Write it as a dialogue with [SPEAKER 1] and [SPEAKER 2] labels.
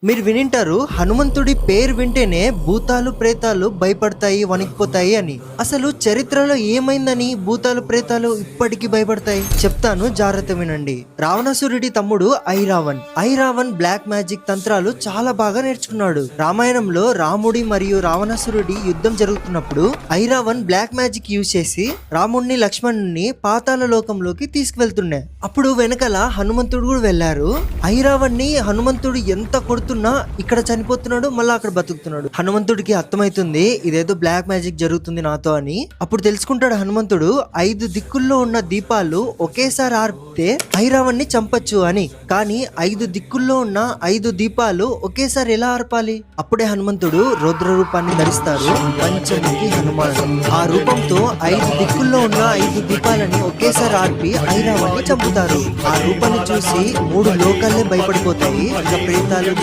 [SPEAKER 1] మీరు వినింటారు హనుమంతుడి పేరు వింటేనే భూతాలు ప్రేతాలు భయపడతాయి వణికిపోతాయి అని. అసలు చరిత్రలో ఏమైందని భూతాలు ప్రేతాలు ఇప్పటికీ భయపడతాయి చెప్తాను, జాగ్రత్త వినండి. రావణాసురుడి తమ్ముడు ఐరావన్ బ్లాక్ మ్యాజిక్ తంత్రాలు చాలా బాగా నేర్చుకున్నాడు. రామాయణంలో రాముడి మరియు రావణాసురుడి యుద్ధం జరుగుతున్నప్పుడు ఐరావన్ బ్లాక్ మ్యాజిక్ యూజ్ చేసి రాముడిని లక్ష్మణుని పాతాళ లోకంలోకి తీసుకువెళ్తుండే. అప్పుడు వెనకాల హనుమంతుడు కూడా వెళ్లారు. ఐరావన్ ని హనుమంతుడు ఎంత కొడుతున్నా ఇక్కడ చనిపోతున్నాడు, మళ్ళీ అక్కడ బతుకుతున్నాడు. హనుమంతుడికి అర్థమైతుంది ఇదేదో బ్లాక్ మ్యాజిక్ జరుగుతుంది నాతో అని. అప్పుడు తెలుసుకుంటాడు హనుమంతుడు 5 దిక్కుల్లో ఉన్న దీపాలు ఒకేసారి ఆర్పితే ఐరావన్ ని చంపచ్చు అని. కానీ 5 దిక్కుల్లో ఉన్న 5 దీపాలు ఒకేసారి ఎలా ఆర్పాలి? అప్పుడే హనుమంతుడు రౌద్ర రూపాన్ని ధరిస్తారు, పంచముఖి హనుమాన్. ఆ రూపంతో 5 దిక్కుల్లో ఉన్న 5 దీపాలని ఒకేసారి ఆర్పి ఐరావన్ ని చంపుతారు. ఆ రూపాన్ని చూసి 3 లోకాలే భయపడిపోతాయి. ఇక ప్రేతాలు